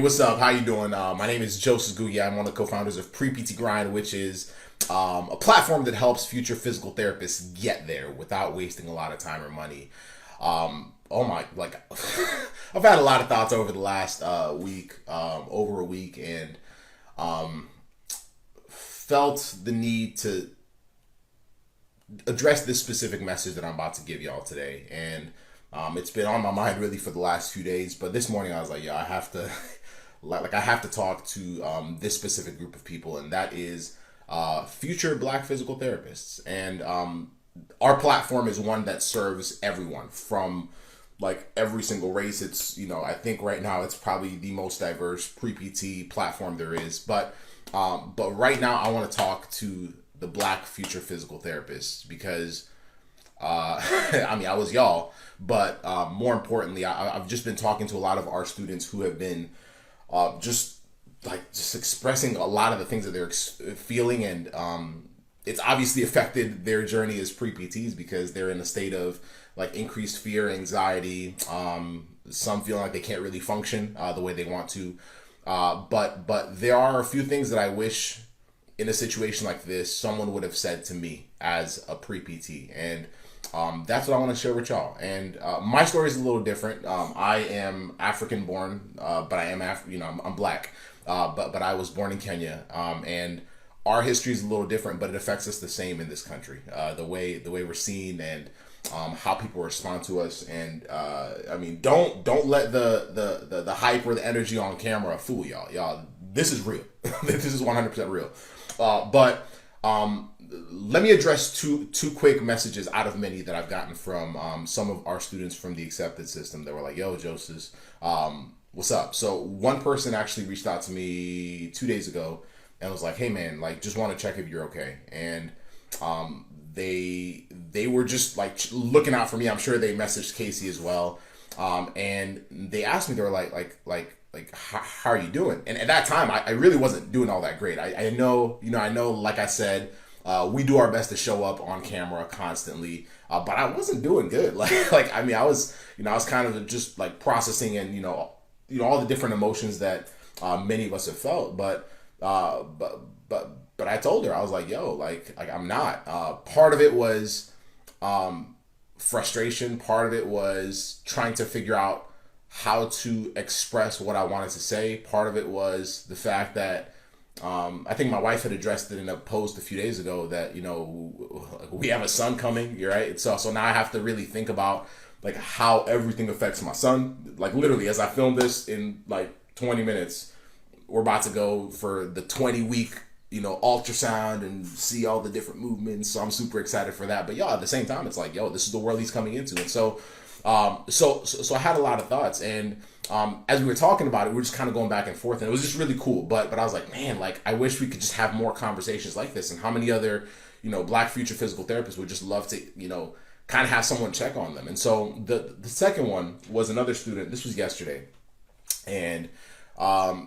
what's up? How you doing? My name is 𝗀𝗧𝗬𝗢. I'm one of the co-founders of 𝗲-PT Grind, which is a platform that helps future physical therapists get there without wasting a lot of time or money. I've had a lot of thoughts over the last week, over a week, and felt the need to address this specific message that I'm about to give y'all today. And it's been on my mind really for the last few days, but this morning I was like, I have to I have to talk to this specific group of people, and that is future Black physical therapists. And our platform is one that serves everyone from like every single race. It's, I think right now it's probably the most diverse pre-PT platform there is. But right now I want to talk to the Black future physical therapists because I was y'all, but more importantly, I've just been talking to a lot of our students who have been just expressing a lot of the things that they're feeling, and it's obviously affected their journey as pre-PTs because they're in a state of like increased fear, anxiety, some feeling like they can't really function the way they want to, but there are a few things that I wish in a situation like this someone would have said to me as a pre-PT, and that's what I want to share with y'all. And my story is a little different. I am African born, but I am I'm Black, but I was born in Kenya, and our history is a little different, but it affects us the same in this country. The way we're seen and how people respond to us. And don't let the hype or the energy on camera fool y'all. Y'all, this is real. This is 100% real. Let me address two quick messages out of many that I've gotten from some of our students from the accepted system that were like, yo, 𝗀𝗧, what's up? So one person actually reached out to me 2 days ago and was like, hey man, just want to check if you're okay. And they were just like looking out for me. I'm sure they messaged Casey as well. And they asked me, they were like, how are you doing? And at that time, I really wasn't doing all that great. I know, like I said, we do our best to show up on camera constantly, but I wasn't doing good. I was kind of just like processing and, all the different emotions that many of us have felt. But I told her, I was like, yo, I'm not. Part of it was frustration. Part of it was trying to figure out how to express what I wanted to say. Part of it was the fact that I think my wife had addressed it in a post a few days ago that, we have a son coming, right? So now I have to really think about how everything affects my son. Literally, as I film this in 20 minutes, we're about to go for the 20-week, ultrasound and see all the different movements. So I'm super excited for that. But at the same time, it's like, this is the world he's coming into. And so I had a lot of thoughts, and as we were talking about it, we were just kind of going back and forth, and it was just really cool. But I was like, man, I wish we could just have more conversations like this. And how many other, Black future physical therapists would just love to, kind of have someone check on them. And so the second one was another student. This was yesterday, and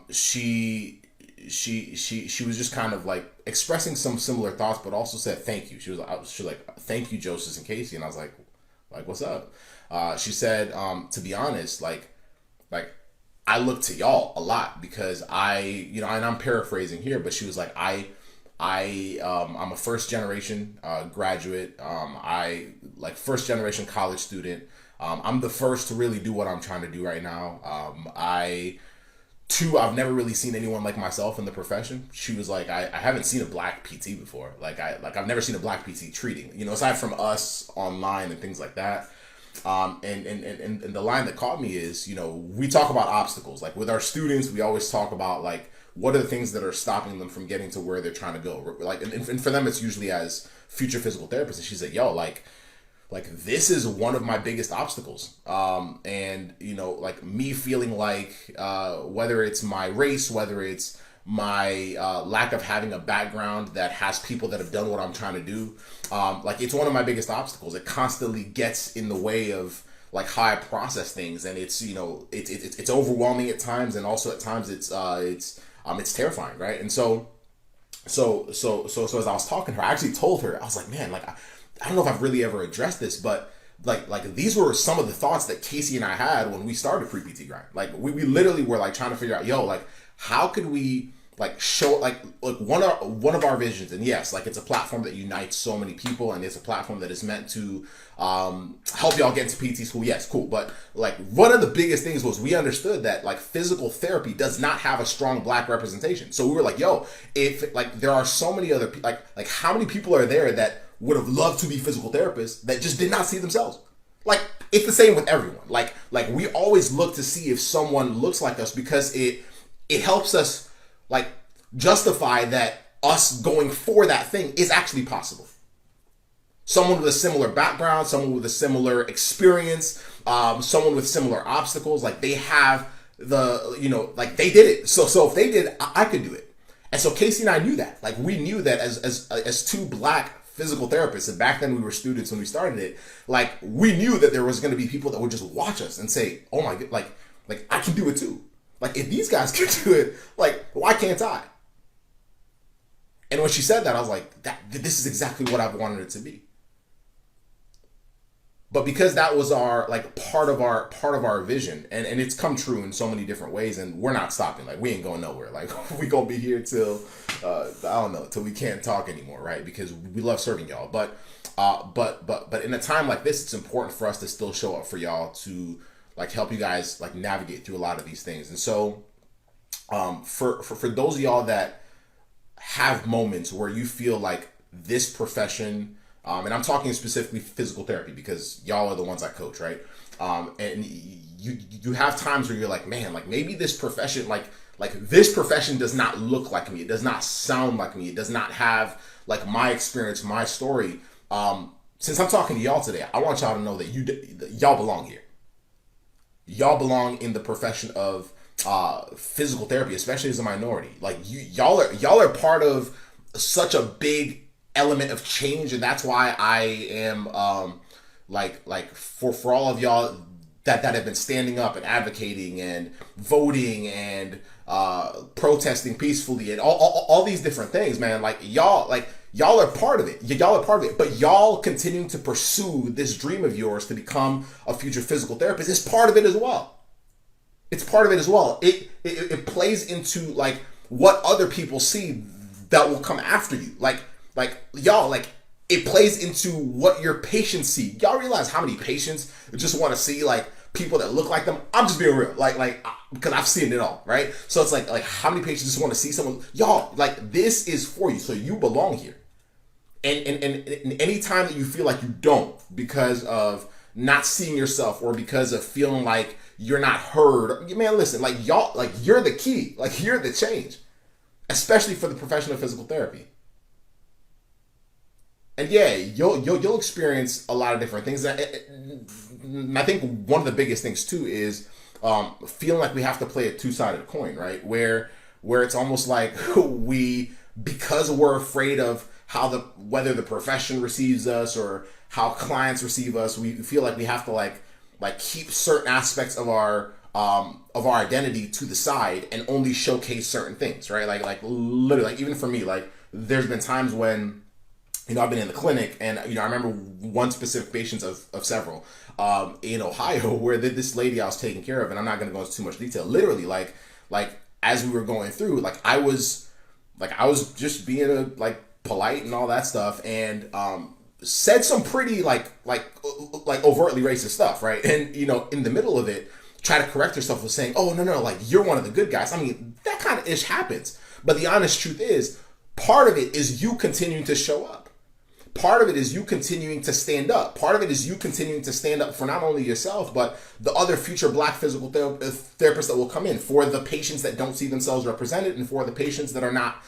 she was just kind of expressing some similar thoughts, but also said thank you. She was like, thank you, 𝗀𝗧 and Casey. And I was like, what's up? She said, to be honest, I look to y'all a lot because and I'm paraphrasing here, but she was like, I'm a first generation graduate. First generation college student. I'm the first to really do what I'm trying to do right now. I've never really seen anyone like myself in the profession. She was like, I haven't seen a Black PT before. I've never seen a Black PT treating, aside from us online and things like that. And the line that caught me is, we talk about obstacles. With our students, we always talk about what are the things that are stopping them from getting to where they're trying to go. And for them, it's usually as future physical therapists. And she said, yo, this is one of my biggest obstacles. And, me feeling whether it's my race, whether it's my lack of having a background that has people that have done what I'm trying to do, it's one of my biggest obstacles. It constantly gets in the way of how I process things, and it's it's overwhelming at times, and also at times it's terrifying, right? And so as I was talking to her, I actually told her, I was like, man, I don't know if I've really ever addressed this, but like these were some of the thoughts that Casey and I had when we started Pre-PT Grind. Like we literally were like trying to figure out, yo, like how could we like show like one of our visions, and yes, like it's a platform that unites so many people, and it's a platform that is meant to help y'all get into PT school. Yes, cool. But like one of the biggest things was we understood that like physical therapy does not have a strong Black representation. So we were like, yo, if like there are so many other like how many people are there that would have loved to be physical therapists that just did not see themselves? Like it's the same with everyone. Like we always look to see if someone looks like us, because it helps us like justify that us going for that thing is actually possible. Someone with a similar background, someone with a similar experience, someone with similar obstacles, like they have the, you know, like they did it. So if they did it, I could do it. And so Casey and I knew that. Like we knew that as two Black physical therapists, and back then we were students when we started it, like we knew that there was going to be people that would just watch us and say, oh my God, like I can do it too. Like if these guys can do it, like why can't I? And when she said that, I was like, this is exactly what I've wanted it to be. But because that was our like part of our vision, and it's come true in so many different ways, and we're not stopping. Like we ain't going nowhere. Like we gonna be here till I don't know, till we can't talk anymore, right? Because we love serving y'all. But in a time like this, it's important for us to still show up for y'all, to like help you guys like navigate through a lot of these things. And so for those of y'all that have moments where you feel like this profession, and I'm talking specifically physical therapy because y'all are the ones I coach, right? And you have times where you're like, man, like maybe this profession, like this profession does not look like me. It does not sound like me. It does not have like my experience, my story. Since I'm talking to y'all today, I want y'all to know that y'all belong here. Y'all belong in the profession of physical therapy, especially as a minority. Like y'all are part of such a big element of change, and that's why I am like for all of y'all that have been standing up and advocating and voting and protesting peacefully and all these different things, man. Like y'all are part of it. Y'all are part of it. But y'all continuing to pursue this dream of yours to become a future physical therapist is part of it as well. It's part of it as well. It plays into like what other people see that will come after you. Like y'all, like it plays into what your patients see. Y'all realize how many patients just want to see like people that look like them? I'm just being real, like because I've seen it all, right? So it's like how many patients just want to see someone? Y'all, like this is for you, so you belong here. And any time that you feel like you don't, because of not seeing yourself or because of feeling like you're not heard, man, listen, like y'all, like you're the key, like you're the change, especially for the profession of physical therapy. And yeah, you'll experience a lot of different things. I think one of the biggest things too is feeling like we have to play a two-sided coin, right? Where it's almost like because we're afraid of whether the profession receives us or how clients receive us, we feel like we have to like keep certain aspects of our identity to the side and only showcase certain things, right? Like literally, like even for me, like there's been times when, you know, I've been in the clinic and, you know, I remember one specific patient of several in Ohio where this lady I was taking care of, and I'm not going to go into too much detail, literally like as we were going through, I was just being polite and all that stuff, and said some pretty like overtly racist stuff, right? And, you know, in the middle of it, try to correct herself with saying, oh, no, like you're one of the good guys. I mean, that kind of ish happens. But the honest truth is, part of it is you continuing to show up. Part of it is you continuing to stand up. Part of it is you continuing to stand up for not only yourself, but the other future Black physical therapists that will come in, for the patients that don't see themselves represented, and for the patients that are not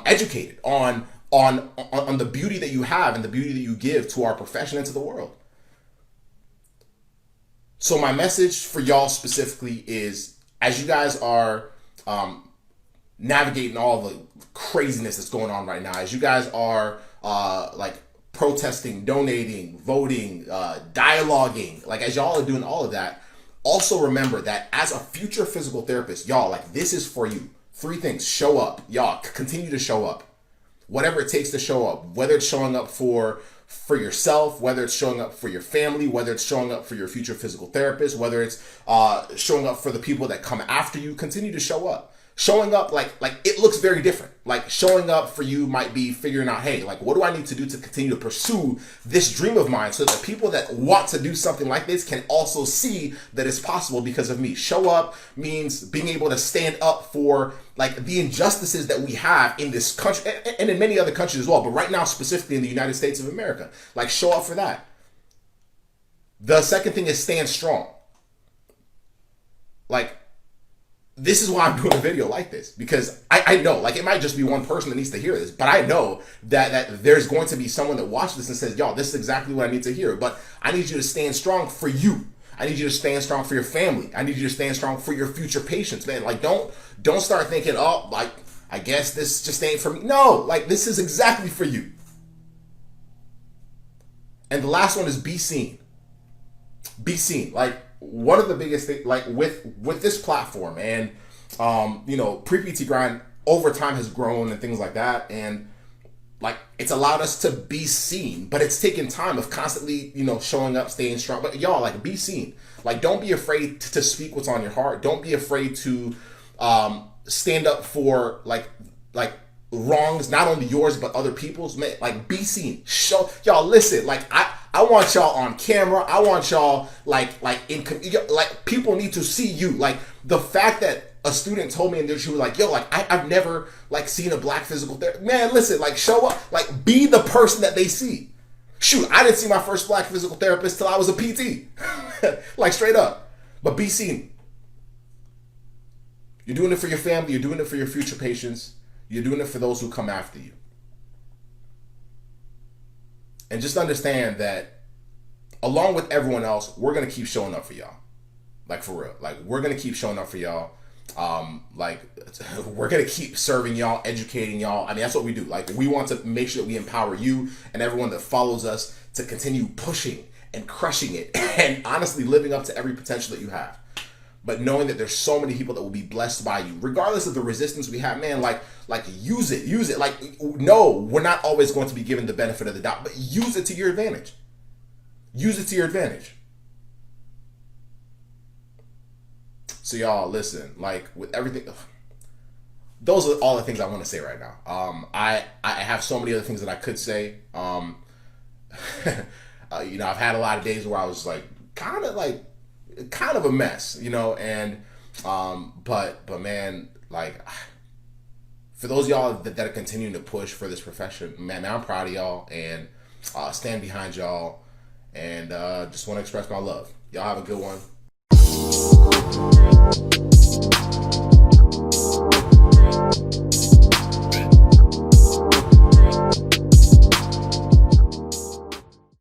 educated on the beauty that you have and the beauty that you give to our profession and to the world. So my message for y'all specifically is, as you guys are navigating all the craziness that's going on right now, as you guys are protesting, donating, voting, dialoguing, as y'all are doing all of that, also remember that as a future physical therapist, y'all, this is for you. 3 things: show up. Y'all continue to show up. Whatever it takes to show up, whether it's showing up for for yourself, whether it's showing up for your family, whether it's showing up for your future physical therapist, whether it's showing up for the people that come after you, continue to show up. Showing up, like it looks very different. Like showing up for you might be figuring out, hey, like what do I need to do to continue to pursue this dream of mine so that the people that want to do something like this can also see that it's possible because of me. Show up means being able to stand up for like the injustices that we have in this country and in many other countries as well. But right now, specifically in the United States of America, like show up for that. The second thing is stand strong. Like, this is why I'm doing a video like this, because I know, like, it might just be one person that needs to hear this, but I know that there's going to be someone that watches this and says, y'all, this is exactly what I need to hear. But I need you to stand strong for you. I need you to stand strong for your family. I need you to stand strong for your future patients, man. Like, don't start thinking, oh, like, I guess this just ain't for me. No, like, this is exactly for you. And the last one is be seen. Be seen. Like, one of the biggest things, like with this platform and, you know, pre-PT grind over time has grown and things like that. And like, it's allowed us to be seen, but it's taken time of constantly, you know, showing up, staying strong. But y'all, like, be seen. Like, don't be afraid to speak what's on your heart. Don't be afraid to stand up for like wrongs, not only yours, but other people's. Man, like, be seen. Show y'all, listen, like, I want y'all on camera. I want y'all like people need to see you. Like, the fact that a student told me and she was like, yo, like I've never like seen a black physical therapist. Man, listen, like show up, like be the person that they see. Shoot, I didn't see my first black physical therapist till I was a PT. Like, straight up. But be seen. You're doing it for your family, you're doing it for your future patients, you're doing it for those who come after you. And just understand that along with everyone else, we're going to keep showing up for y'all. Like, for real. Like, we're going to keep showing up for y'all. Like, we're going to keep serving y'all, educating y'all. I mean, that's what we do. Like, we want to make sure that we empower you and everyone that follows us to continue pushing and crushing it and honestly living up to every potential that you have. But knowing that there's so many people that will be blessed by you, regardless of the resistance we have, man, like use it. Like, no, we're not always going to be given the benefit of the doubt, but use it to your advantage. Use it to your advantage. So y'all, listen, like with everything, those are all the things I want to say right now. I have so many other things that I could say. You know, I've had a lot of days where I was like, kind of a mess, you know, and but man, like, for those of y'all that are continuing to push for this profession, man, I'm proud of y'all and stand behind y'all, and just want to express my love. Y'all have a good one.